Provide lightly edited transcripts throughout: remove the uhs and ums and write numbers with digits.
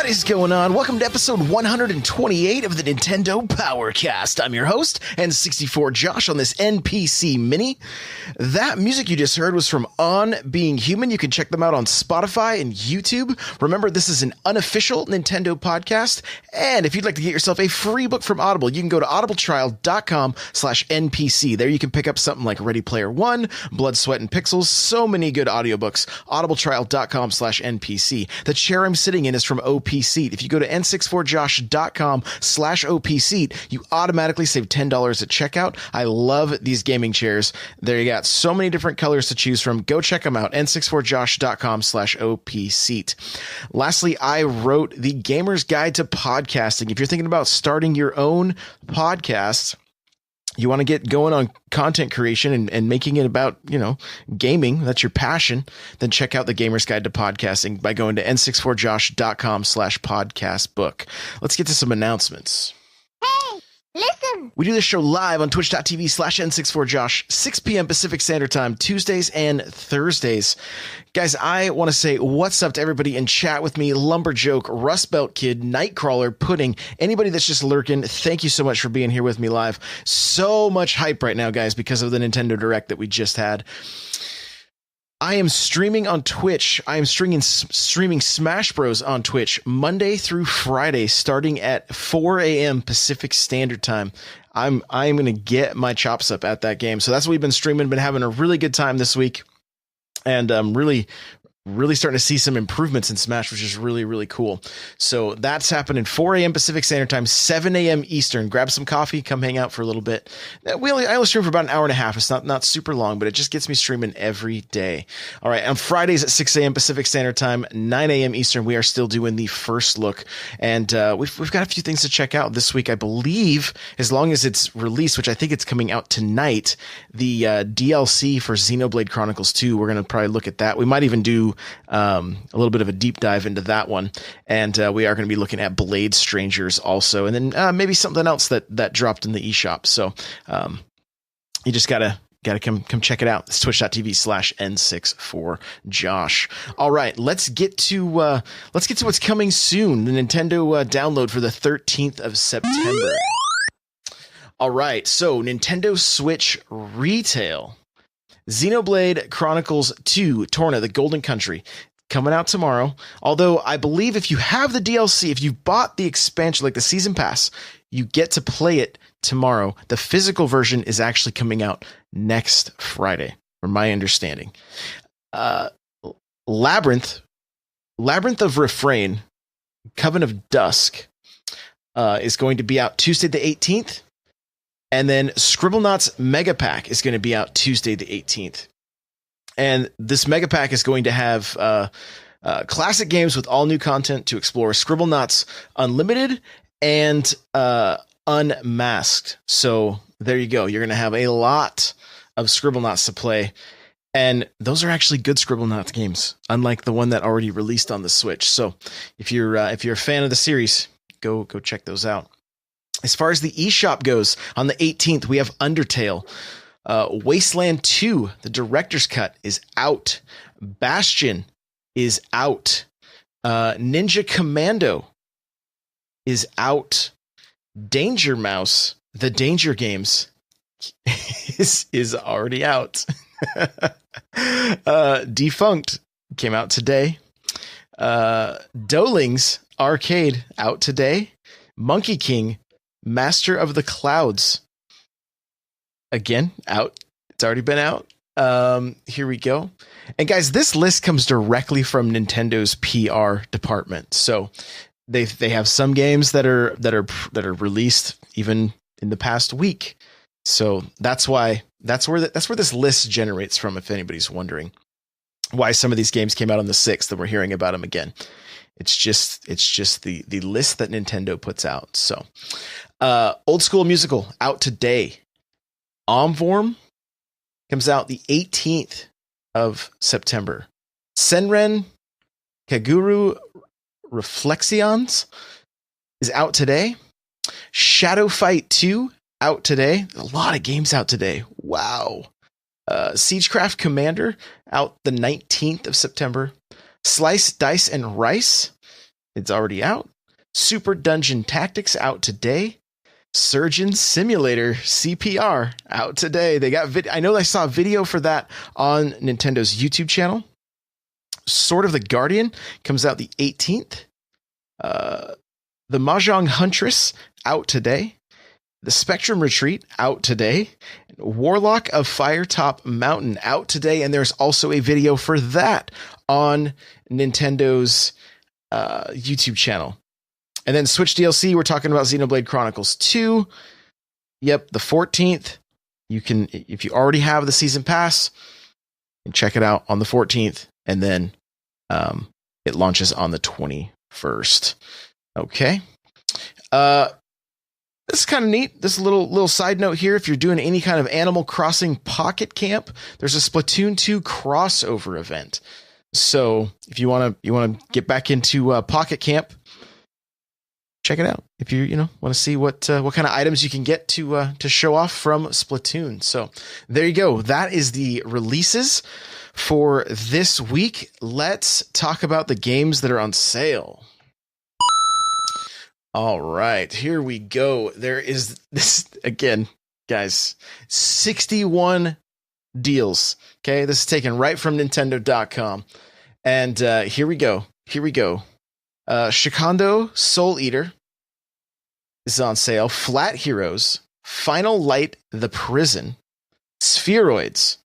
What is going on? Welcome to episode 128 of the Nintendo Powercast. I'm your host, N64 Josh, on this NPCmini. That music you just heard was from On Being Human. You can check them out on Spotify and YouTube. Remember, this is an unofficial Nintendo podcast. And if you'd like to get yourself a free book from Audible, you can go to audibletrial.com/NPC. There you can pick up something like Ready Player One, Blood, Sweat, and Pixels. So many good audiobooks. audibletrial.com/NPC. The chair I'm sitting in is from Opseat. If you go to n64josh.com/Opseat, you automatically save $10 at checkout. I love these gaming chairs. There you got so many different colors to choose from. Go check them out. n64josh.com/Opseat. Lastly, I wrote the Gamer's Guide to Podcasting. If you're thinking about starting your own podcast, you want to get going on content creation and making it about, gaming, that's your passion, then check out the Gamer's Guide to Podcasting by going to n64josh.com/podcast book. Let's get to some announcements. Hey, listen! We do this show live on twitch.tv/n64josh, 6 p.m. Pacific Standard Time, Tuesdays and Thursdays. Guys, I want to say what's up to everybody in chat with me, Lumberjoke, Rust Belt Kid, Nightcrawler, Pudding, anybody that's just lurking. Thank you so much for being here with me live. So much hype right now, guys, because of the Nintendo Direct that we just had. I am streaming on Twitch. I am streaming Smash Bros. On Twitch Monday through Friday, starting at 4 a.m. Pacific Standard Time. I'm going to get my chops up at that game. So that's what we've been streaming. Been having a really good time this week. And really starting to see some improvements in Smash, which is really, really cool. So that's happening 4 a.m. Pacific Standard Time, 7 a.m. Eastern. Grab some coffee, come hang out for a little bit. I only stream for about an hour and a half. It's not super long, but it just gets me streaming every day. All right, on Fridays at 6 a.m. Pacific Standard Time, 9 a.m. Eastern, we are still doing the first look. And we've got a few things to check out this week. I believe, as long as it's released, which I think it's coming out tonight, the DLC for Xenoblade Chronicles 2, we're going to probably look at that. We might even do a little bit of a deep dive into that one, and we are going to be looking at Blade Strangers also, and then maybe something else that dropped in the eShop. So you just gotta come check it out. It's twitch.tv/n64josh. All right, let's get to what's coming soon. The Nintendo download for the 13th of September. All right, so Nintendo Switch retail. Xenoblade Chronicles 2 Torna, the Golden Country, coming out tomorrow. Although I believe if you have the DLC, if you've bought the expansion, like the season pass, you get to play it tomorrow. The physical version is actually coming out next Friday, from my understanding. Labyrinth of Refrain, Coven of Dusk, is going to be out Tuesday the 18th. And then Scribblenauts Mega Pack is going to be out Tuesday the 18th. And this Mega Pack is going to have classic games with all new content to explore. Scribblenauts Unlimited and Unmasked. So there you go. You're going to have a lot of Scribblenauts to play. And those are actually good Scribblenauts games, unlike the one that already released on the Switch. So if you're a fan of the series, go check those out. As far as the eShop goes, on the 18th, we have Undertale. Wasteland 2, the director's cut, is out. Bastion is out. Ninja Commando is out. Danger Mouse, the Danger Games, is already out. Defunct came out today. Dolings Arcade out today. Monkey King Master of the Clouds, again, out. It's already been out. Here we go. And guys, this list comes directly from Nintendo's PR department. So they have some games that are released even in the past week. So that's where this list generates from, if anybody's wondering why some of these games came out on the 6th and we're hearing about them again. It's just the list that Nintendo puts out. So Old School Musical out today. Omvorm comes out the 18th of September. Senren Kaguru Reflexions is out today. Shadow Fight 2 out today. A lot of games out today. Wow. Siegecraft Commander out the 19th of September. Slice, Dice, and Rice it's already out. Super Dungeon Tactics out today. Surgeon Simulator CPR out today. They got I know I saw a video for that on Nintendo's YouTube channel. Sword of the Guardian comes out the 18th. The Mahjong Huntress out today. The Spectrum Retreat out today. Warlock of Firetop Mountain out today. And there's also a video for that on Nintendo's YouTube channel. And then Switch DLC, we're talking about Xenoblade Chronicles 2. Yep, the 14th. You can, if you already have the season pass, and check it out on the 14th. And then it launches on the 21st. Okay. This is kind of neat. This little side note here. If you're doing any kind of Animal Crossing Pocket Camp, there's a Splatoon 2 crossover event. So if you want to get back into Pocket Camp, check it out. If you want to see what kind of items you can get to show off from Splatoon. So there you go. That is the releases for this week. Let's talk about the games that are on sale. All right, here we go. There is this again, guys, 61 deals. Okay, this is taken right from Nintendo.com. And here we go. Shikando Soul Eater is on sale. Flat Heroes, Final Light The Prison, Spheroids,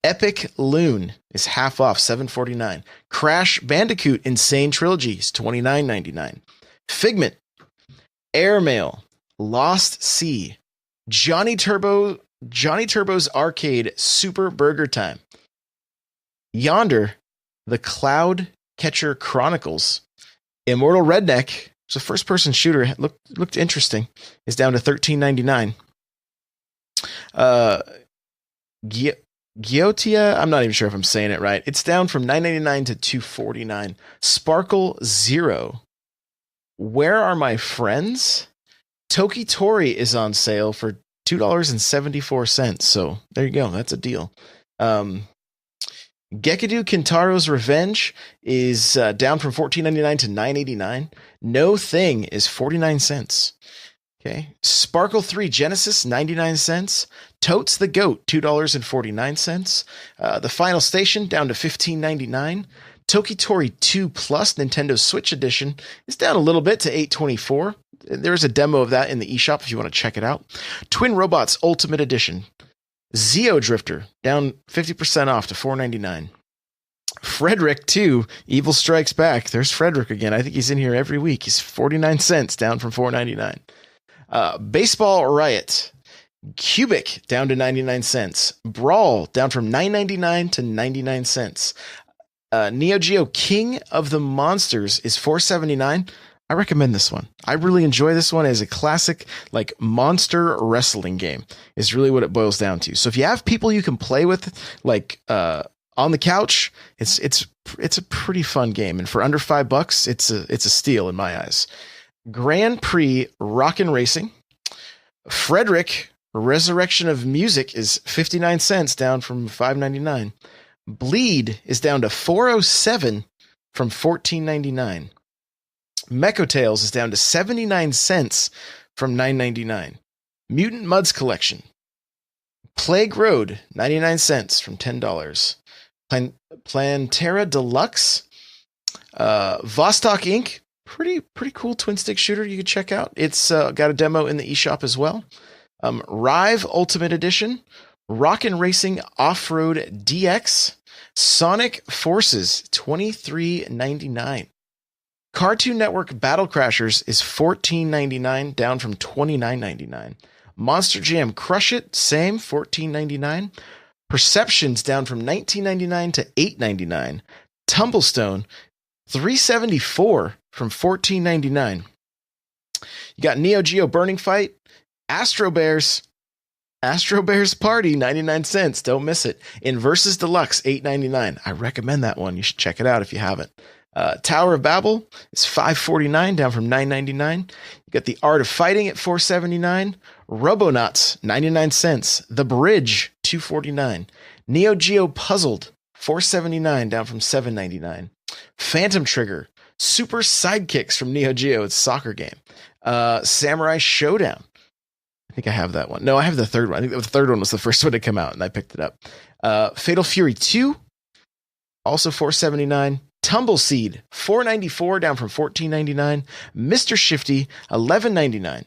Epic Loon is half off, $7.49. Crash Bandicoot Insane Trilogy is $29.99. Figment, Airmail, Lost Sea, Johnny Turbo's Arcade Super Burger Time, Yonder, The Cloud Catcher Chronicles, Immortal Redneck, it's a first-person shooter, looked interesting, is down to $13.99. Gyotia, I'm not even sure if I'm saying it right. It's down from $9.99 to $2.49. Sparkle Zero, Where Are My Friends? Toki Tori is on sale for $2.74. So there you go. That's a deal. Gekadu Kintaro's Revenge is down from $14.99 to $9.89. No Thing is 49 cents. Okay. Sparkle 3 Genesis, 99 cents. Totes the Goat, $2.49. The Final Station down to $15.99. Tokitori 2 Plus Nintendo Switch Edition is down a little bit to $8.24. There's a demo of that in the eShop if you want to check it out. Twin Robots Ultimate Edition. Zeo Drifter down 50% off to $4.99. Frederick 2 Evil Strikes Back. There's Frederick again. I think he's in here every week. He's 49 cents down from $4.99. Baseball Riot. Cubic down to 99 cents. Brawl down from $9.99 to 99 cents. Neo Geo King of the Monsters is $4.79. I recommend this one. I really enjoy this one as a classic, like, monster wrestling game is really what it boils down to. So if you have people you can play with, like, on the couch, it's a pretty fun game. And for under $5, it's a steal in my eyes. Grand Prix Rockin' Racing. Frederick Resurrection of Music is 59 cents down from $5.99. Bleed is down to $4.07 from $14.99. Mecho Tales is down to 79 cents from $9.99. Mutant Muds Collection. Plague Road, 99 cents from $10. Plantera Deluxe. Vostok Inc., pretty cool twin stick shooter you could check out. It's got a demo in the eShop as well. Rive Ultimate Edition. Rockin' Racing Off-Road DX. Sonic Forces, $23.99. Cartoon Network Battle Crashers is $14.99, down from $29.99. Monster Jam Crush It, same, $14.99. Perceptions down from $19.99 to $8.99. Tumblestone, $3.74 from $14.99. You got Neo Geo Burning Fight, Astro Bears Party, 99 cents. Don't miss it. Inversus Deluxe, $8.99. I recommend that one. You should check it out if you haven't. Tower of Babel is $5.49, down from $9.99. You got The Art of Fighting at $4.79. Robonauts, 99 cents. The Bridge, $2.49. Neo Geo Puzzled, $4.79, down from $7.99. Phantom Trigger, Super Sidekicks from Neo Geo. It's a soccer game. Samurai Showdown. I think I have that one. No, I have the third one. I think the third one was the first one to come out, and I picked it up. Fatal Fury 2, also $4.79. Tumbleseed, $4.94, down from $14.99. Mr. Shifty, $11.99.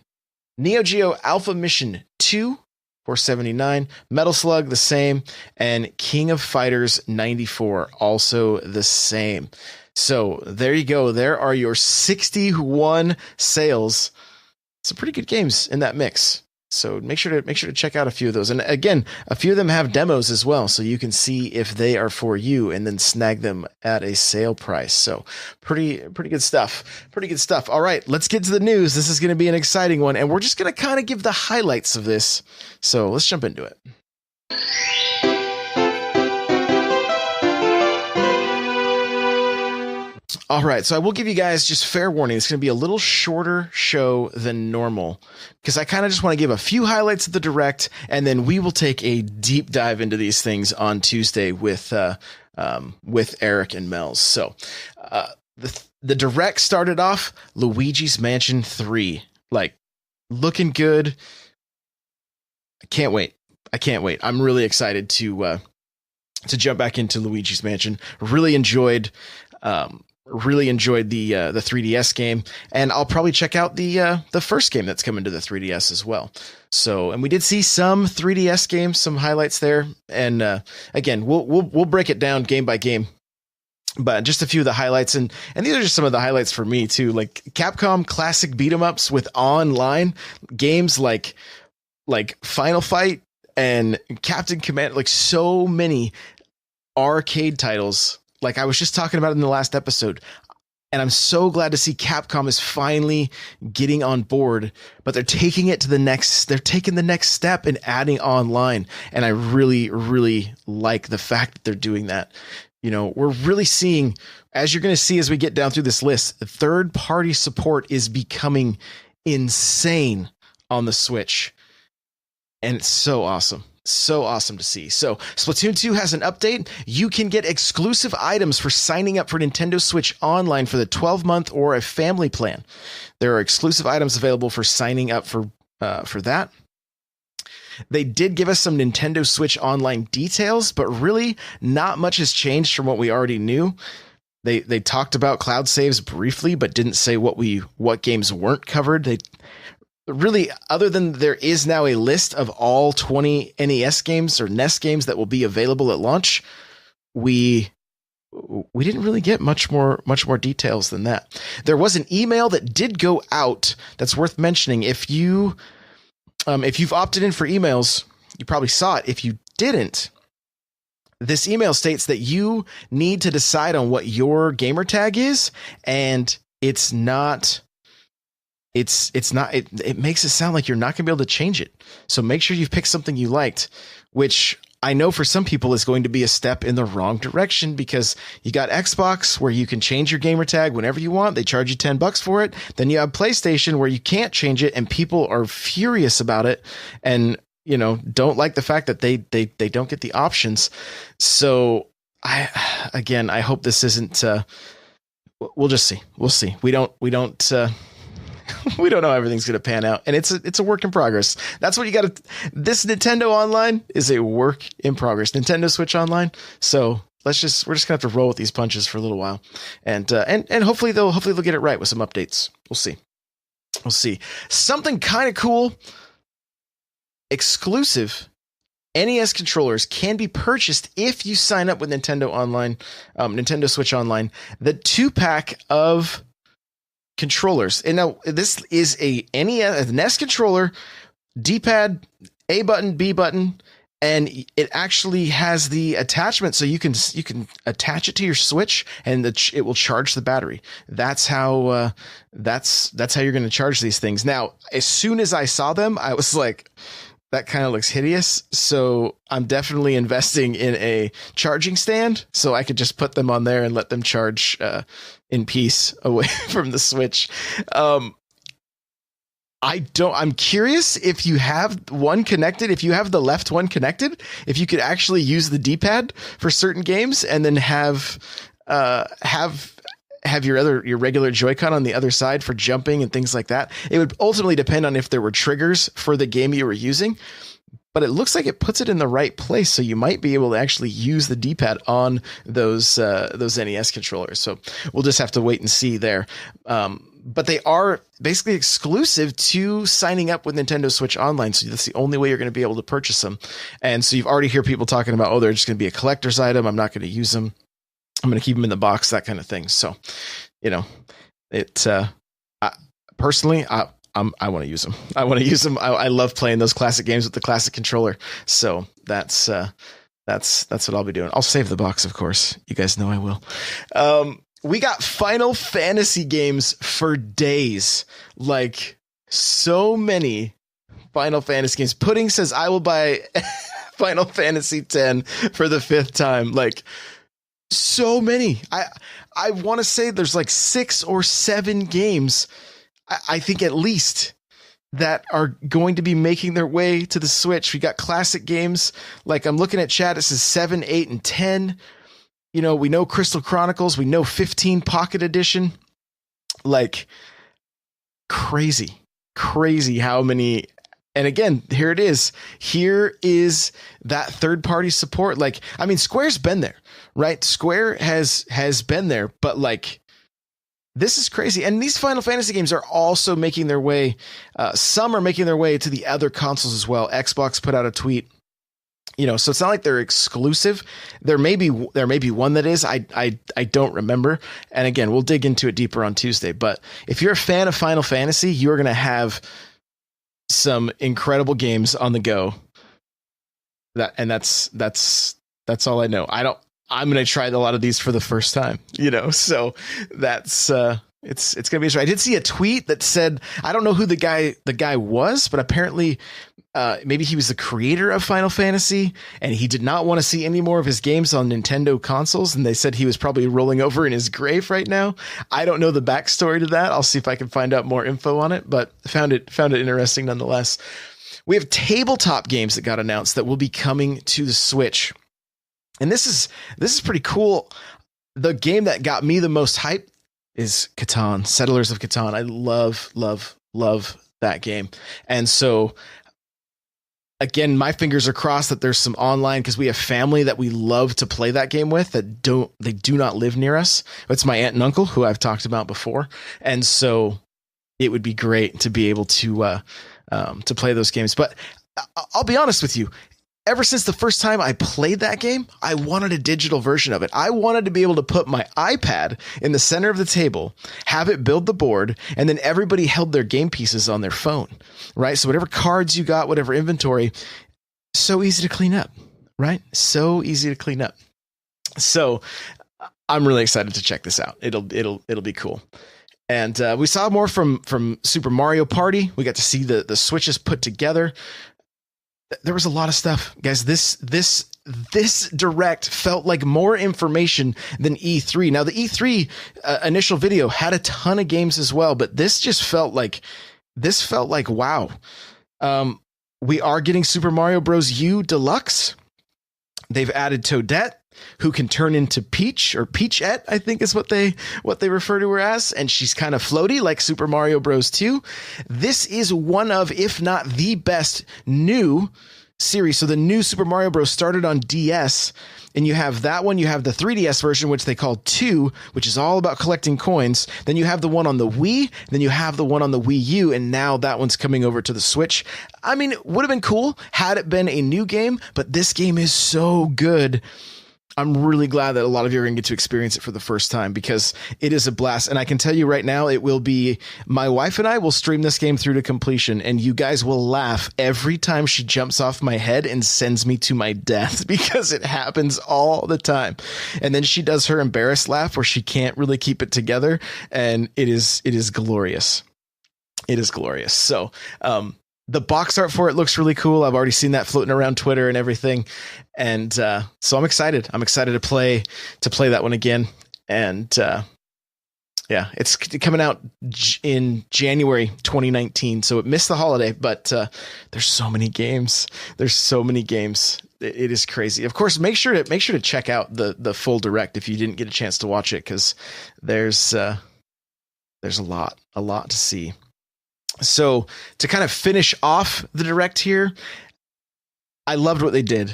Neo Geo Alpha Mission 2, $4.79. Metal Slug, the same. And King of Fighters 94, also the same. So there you go. There are your 61 sales. Some pretty good games in that mix. So make sure to check out a few of those. And again, a few of them have demos as well, so you can see if they are for you and then snag them at a sale price. So pretty good stuff. Pretty good stuff. All right, let's get to the news. This is going to be an exciting one, and we're just going to kind of give the highlights of this. So let's jump into it. All right, so I will give you guys just fair warning. It's going to be a little shorter show than normal because I kind of just want to give a few highlights of the Direct, and then we will take a deep dive into these things on Tuesday with Eric and Mel's. So the Direct started off Luigi's Mansion 3, like looking good. I can't wait. I'm really excited to jump back into Luigi's Mansion. Really enjoyed the 3DS game, and I'll probably check out the first game that's coming to the 3DS as well. So, and we did see some 3DS games, some highlights there, and again, we'll break it down game by game. But just a few of the highlights, and these are just some of the highlights for me too, like Capcom Classic Beat-em-ups with online games like Final Fight and Captain Command, like so many arcade titles. Like I was just talking about in the last episode, and I'm so glad to see Capcom is finally getting on board, but they're taking the next step in adding online. And I really, really like the fact that they're doing that. You know, we're really seeing, as you're going to see, as we get down through this list, third party support is becoming insane on the Switch. And it's so awesome. So awesome to see. So Splatoon 2 has an update. You can get exclusive items for signing up for Nintendo Switch Online for the 12-month or a family plan. There are exclusive items available for signing up for that. They did give us some Nintendo Switch Online details, but really not much has changed from what we already knew. They talked about cloud saves briefly, but didn't say what games weren't covered. Really, other than there is now a list of all 20 NES games or NES games that will be available at launch, we didn't really get much more details than that. There was an email that did go out that's worth mentioning. If you've opted in for emails, you probably saw it. If you didn't, this email states that you need to decide on what your gamer tag is, and it makes it sound like you're not going to be able to change it. So make sure you've picked something you liked, which I know for some people is going to be a step in the wrong direction, because you got Xbox where you can change your gamer tag whenever you want. They charge you $10 for it. Then you have PlayStation where you can't change it, and people are furious about it and, you know, don't like the fact that they don't get the options. So I hope this isn't, we'll just see. We'll see. We don't we don't know how everything's going to pan out, and it's a work in progress. That's what you got to. This Nintendo Online is a work in progress. Nintendo Switch Online. So we're just gonna have to roll with these punches for a little while, and hopefully they'll get it right with some updates. We'll see. Something kind of cool. Exclusive NES controllers can be purchased if you sign up with Nintendo Online, Nintendo Switch Online. The 2-pack of controllers. And now this is a NES controller, D-pad, A button, B button, and it actually has the attachment so you can attach it to your Switch, and it will charge the battery. That's how you're going to charge these things. Now, as soon as I saw them, I was like, that kind of looks hideous. So I'm definitely investing in a charging stand so I could just put them on there and let them charge in peace away from the Switch. I'm curious if you have one connected, if you have the left one connected, if you could actually use the D-pad for certain games and then have have your regular Joy-Con on the other side for jumping and things like that. It would ultimately depend on if there were triggers for the game you were using, but it looks like it puts it in the right place. So you might be able to actually use the D-pad on those NES controllers. So we'll just have to wait and see there. But they are basically exclusive to signing up with Nintendo Switch Online. So that's the only way you're going to be able to purchase them. And so you've already heard people talking about, they're just going to be a collector's item. I'm not going to use them. I'm going to keep them in the box, that kind of thing. So, personally, I want to use them. I love playing those classic games with the classic controller. So that's what I'll be doing. I'll save the box, of course. You guys know I will. We got Final Fantasy games for days. Like, so many Final Fantasy games. Pudding says, I will buy Final Fantasy X for the 5th time. Like, so many. I want to say there's like 6 or 7 games, I think at least, that are going to be making their way to the Switch. We got classic games. Like, I'm looking at chat. It says 7, 8, and 10. We know Crystal Chronicles. We know 15 Pocket Edition. Like, crazy how many. And again, here it is. Here is that third-party support. Like, I mean, Square's been there, right? Square has been there, but like, this is crazy. And these Final Fantasy games are also making their way. Some are making their way to the other consoles as well. Xbox put out a tweet. So it's not like they're exclusive. There may be one that is. I don't remember. And again, we'll dig into it deeper on Tuesday. But if you're a fan of Final Fantasy, you're going to have some incredible games on the go. That's all I know. I'm going to try a lot of these for the first time. So that's it's going to be interesting. I did see a tweet that said, I don't know who the guy was, but apparently maybe he was the creator of Final Fantasy and he did not want to see any more of his games on Nintendo consoles. And they said he was probably rolling over in his grave right now. I don't know the backstory to that. I'll see if I can find out more info on it, but found it interesting nonetheless. We have tabletop games that got announced that will be coming to the Switch. And this is pretty cool. The game that got me the most hype is Catan, Settlers of Catan. I love that game. And so, again, my fingers are crossed that there's some online, because we have family that we love to play that game with that do not live near us. It's my aunt and uncle, who I've talked about before. And so it would be great to be able to play those games. But I'll be honest with you. Ever since the first time I played that game, I wanted a digital version of it. I wanted to be able to put my iPad in the center of the table, have it build the board, and then everybody held their game pieces on their phone, right? So whatever cards you got, whatever inventory, so easy to clean up, right? So easy to clean up. So I'm really excited to check this out. It'll be cool. And we saw more from Super Mario Party. We got to see the Switches put together. There was a lot of stuff, guys. This Direct felt like more information than E3. Now, the E3 initial video had a ton of games as well, but this felt like wow. We are getting Super Mario Bros. U Deluxe. They've added Toadette, who can turn into Peach, or Peachette, I think is what they refer to her as, and she's kind of floaty like Super Mario Bros. 2. This is one of, if not the best, new series. So the new Super Mario Bros. Started on DS, and you have that one. You have the 3DS version, which they call 2, which is all about collecting coins. Then you have the one on the Wii. Then you have the one on the Wii U, and now that one's coming over to the Switch. I mean, it would have been cool had it been a new game, but this game is so good. I'm really glad that a lot of you are going to get to experience it for the first time, because it is a blast. And I can tell you right now, it will be, my wife and I will stream this game through to completion, and you guys will laugh every time she jumps off my head and sends me to my death, because it happens all the time. And then she does her embarrassed laugh where she can't really keep it together. And it is glorious. It is glorious. So, the box art for it looks really cool. I've already seen that floating around Twitter and everything. And so I'm excited. I'm excited to play that one again. And yeah, it's coming out in January 2019. So it missed the holiday, but there's so many games. There's so many games it is crazy. Of course, make sure to check out the full direct if you didn't get a chance to watch it, because there's a lot to see. So to kind of finish off the direct here, I loved what they did.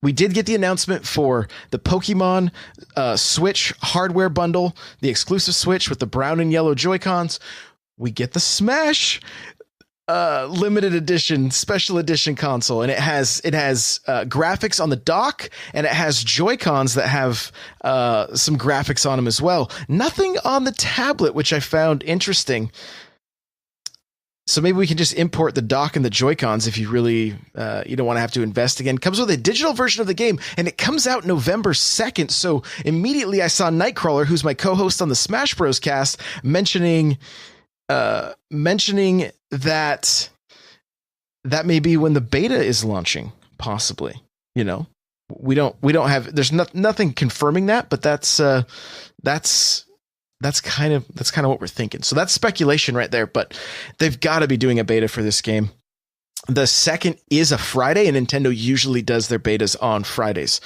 We did get the announcement for the Pokemon Switch hardware bundle, the exclusive Switch with the brown and yellow Joy-Cons. We get the Smash limited edition, special edition console, and it has graphics on the dock, and it has Joy-Cons that have some graphics on them as well. Nothing on the tablet, which I found interesting. So maybe we can just import the dock and the Joy-Cons if you really you don't want to have to invest again. It comes with a digital version of the game, and it comes out November 2nd. So immediately I saw Nightcrawler, who's my co-host on the Smash Bros. Cast, mentioning that may be when the beta is launching, possibly. You know, we don't have, there's nothing confirming that, but that's kind of what we're thinking. So that's speculation right there, but they've got to be doing a beta for this game. The 2nd is a Friday, and Nintendo usually does their betas on Fridays.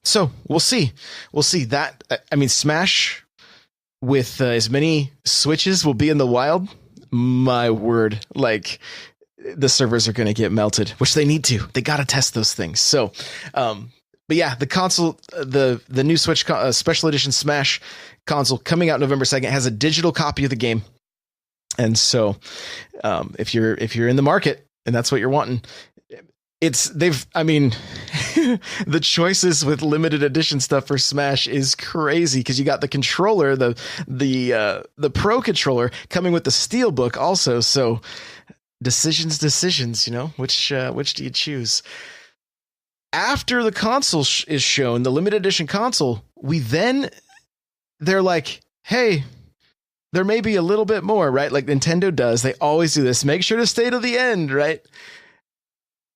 So we'll see that. I mean, Smash with as many Switches will be in the wild. My word, like, the servers are going to get melted, which they need to. They got to test those things. So, but yeah, the console, the new Switch special edition Smash console coming out November 2nd has a digital copy of the game. And so, if you're in the market and that's what you're wanting, the choices with limited edition stuff for Smash is crazy, because you got the controller, the Pro controller coming with the Steelbook also. So decisions, you know, which do you choose? After the console is shown, the limited edition console, they're like, hey, there may be a little bit more, right? Like Nintendo does. They always do this. Make sure to stay to the end, right?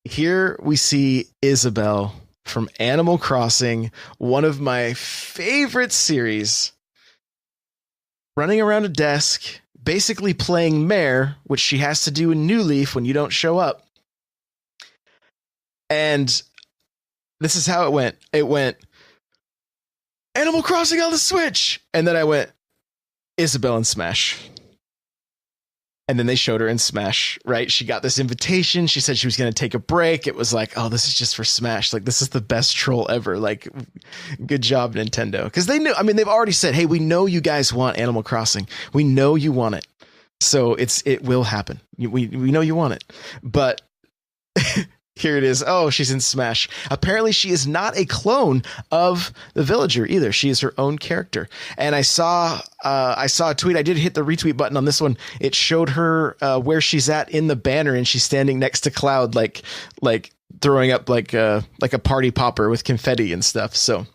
Here we see Isabelle from Animal Crossing, one of my favorite series, running around a desk, basically playing Mare, which she has to do in New Leaf when you don't show up. And this is how it went. It went, Animal Crossing on the Switch. And then I went, Isabelle in Smash. And then they showed her in Smash, right? She got this invitation. She said she was going to take a break. It was like, oh, this is just for Smash. Like, this is the best troll ever. Like, good job, Nintendo. Because they knew, I mean, they've already said, hey, we know you guys want Animal Crossing. We know you want it. So it will happen. We know you want it. But here it is. Oh, she's in Smash. Apparently she is not a clone of the villager either. She is her own character. And I saw a tweet. I did hit the retweet button on this one. It showed her where she's at in the banner, and she's standing next to Cloud, like throwing up like a party popper with confetti and stuff. So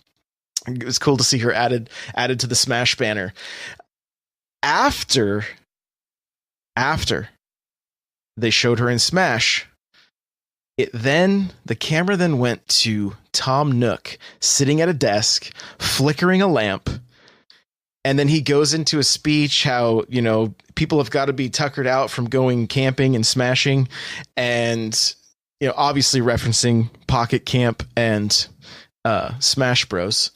it was cool to see her added to the Smash banner. After they showed her in Smash, the camera then went to Tom Nook sitting at a desk, flickering a lamp. And then he goes into a speech how, you know, people have got to be tuckered out from going camping and smashing. And, you know, obviously referencing Pocket Camp and Smash Bros.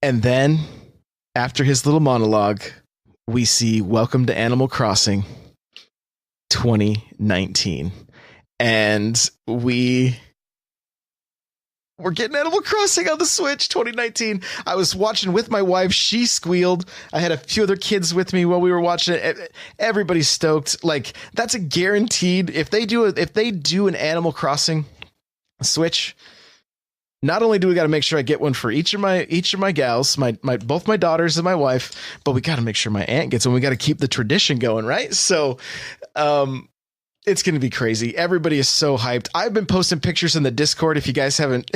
And then after his little monologue, we see Welcome to Animal Crossing 2019, and we're getting Animal Crossing on the Switch 2019. I was watching with my wife. She squealed. I had a few other kids with me while we were watching it. Everybody's stoked. Like, that's a guaranteed. If they do an Animal Crossing Switch, not only do we got to make sure I get one for each of my gals, both my daughters and my wife, but we got to make sure my aunt gets one. We got to keep the tradition going, right? So, it's going to be crazy. Everybody is so hyped. I've been posting pictures in the Discord. If you guys haven't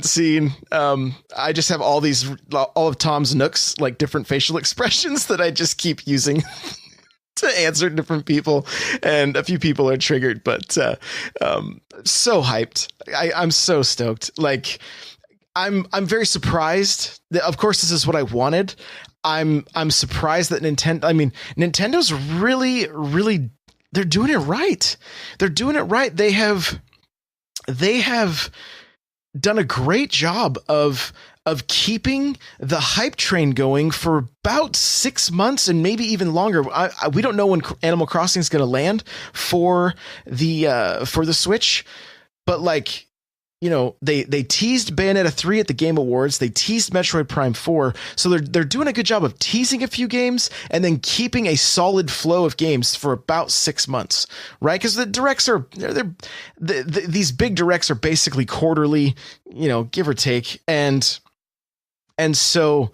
seen, I just have all of Tom's Nook's like different facial expressions that I just keep using to answer different people, and a few people are triggered, but so hyped. I'm so stoked. Like, I'm very surprised that, of course, this is what I wanted. I'm surprised that Nintendo's really they're doing it right. They're doing it right. They have done a great job of keeping the hype train going for about 6 months and maybe even longer. We don't know when Animal Crossing is going to land for the Switch, but like, you know, they teased Bayonetta 3 at the Game Awards. They teased Metroid Prime 4. So they're doing a good job of teasing a few games and then keeping a solid flow of games for about 6 months, right? Because the directs are these big directs are basically quarterly, you know, give or take, and so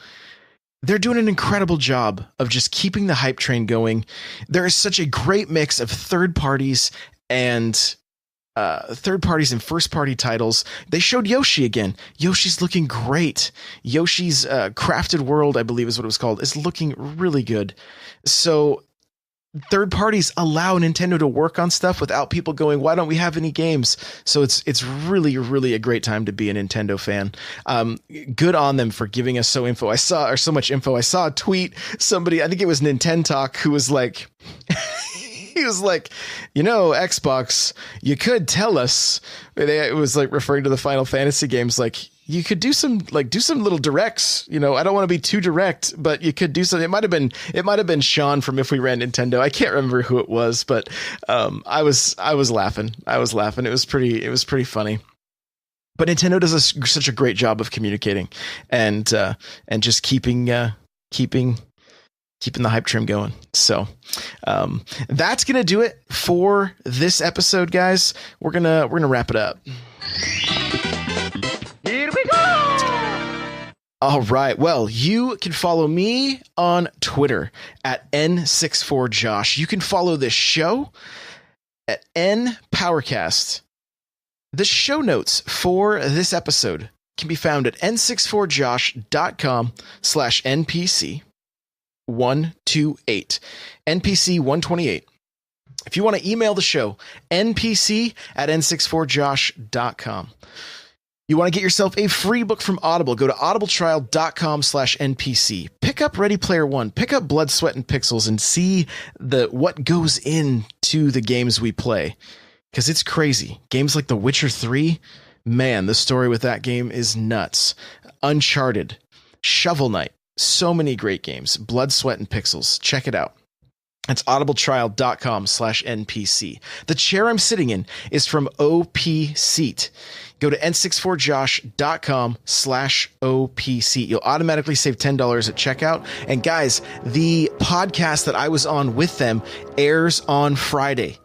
they're doing an incredible job of just keeping the hype train going. There is such a great mix of third parties and first party titles. They showed Yoshi again. Yoshi's looking great. Yoshi's Crafted World, I believe is what it was called, is looking really good. So third parties allow Nintendo to work on stuff without people going, why don't we have any games? So it's really a great time to be a Nintendo fan. Good on them for giving us so much info. I saw a tweet, somebody, I think it was Nintendo Talk, who was like, he was like, you know, Xbox, you could tell us. It was like referring to the Final Fantasy games, like, you could do some little directs. You know, I don't want to be too direct, but you could do something. It might have been Sean from If We Ran Nintendo. I can't remember who it was, but I was laughing. It was pretty funny. But Nintendo does such a great job of communicating and just keeping the hype train going. So that's gonna do it for this episode, guys. We're gonna wrap it up. Here we go! All right. Well, you can follow me on Twitter at N64Josh. You can follow this show at NPowercast. The show notes for this episode can be found at n64josh.com/NPC 128. NPC 128. If you want to email the show, npc@n64josh.com. You want to get yourself a free book from Audible, go to audibletrial.com/NPC. Pick up Ready Player One, pick up Blood, Sweat, and Pixels, and see what goes into the games we play. Because it's crazy. Games like The Witcher 3, man, the story with that game is nuts. Uncharted, Shovel Knight, so many great games. Blood, Sweat, and Pixels. Check it out. It's audibletrial.com/NPC. The chair I'm sitting in is from Opseat. Go to n64josh.com/OPC. You'll automatically save $10 at checkout. And guys, the podcast that I was on with them airs on Friday.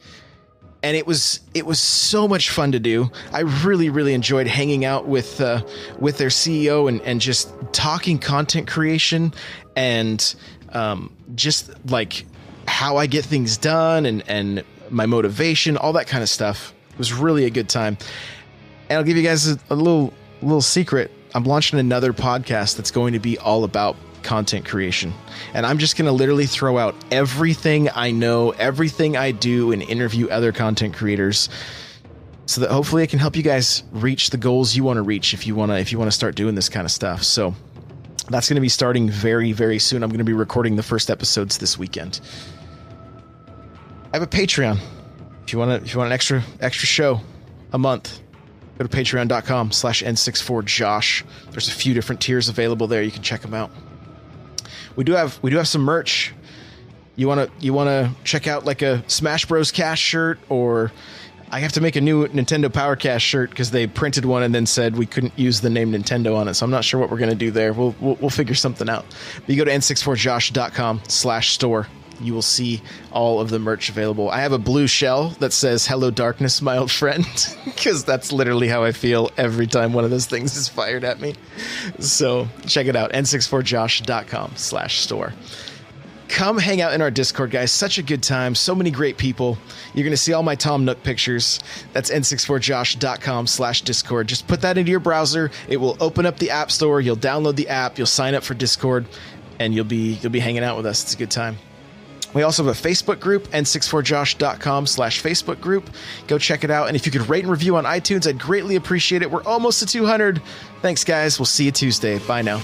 And it was so much fun to do. I really enjoyed hanging out with their CEO and just talking content creation and just like how I get things done and my motivation, all that kind of stuff. It was really a good time. And I'll give you guys a little secret. I'm launching another podcast that's going to be all about content creation. And I'm just going to literally throw out everything I know, everything I do, and interview other content creators so that hopefully it can help you guys reach the goals you want to reach if you want to start doing this kind of stuff. So that's going to be starting very soon. I'm going to be recording the first episodes this weekend. I have a Patreon. If you want an extra show a month, go to patreon.com/n64josh. There's a few different tiers available there. You can check them out. We do have some merch. You want to check out like a Smash Bros. Cast shirt, or I have to make a new Nintendo Power Cast shirt because they printed one and then said we couldn't use the name Nintendo on it. So I'm not sure what we're going to do there. We'll figure something out. But you go to n64josh.com/store. You will see all of the merch available. I have a blue shell that says "Hello Darkness, my old friend," because that's literally how I feel every time one of those things is fired at me. So check it out, n64josh.com/store. Come hang out in our Discord, guys. Such a good time. So many great people. You're going to see all my Tom Nook pictures. That's n64josh.com/Discord. Just put that into your browser. It will open up the App Store. You'll download the app. You'll sign up for Discord, and you'll be hanging out with us. It's a good time. We also have a Facebook group, n64josh.com/Facebook group. Go check it out. And if you could rate and review on iTunes, I'd greatly appreciate it. We're almost to 200. Thanks, guys. We'll see you Tuesday. Bye now.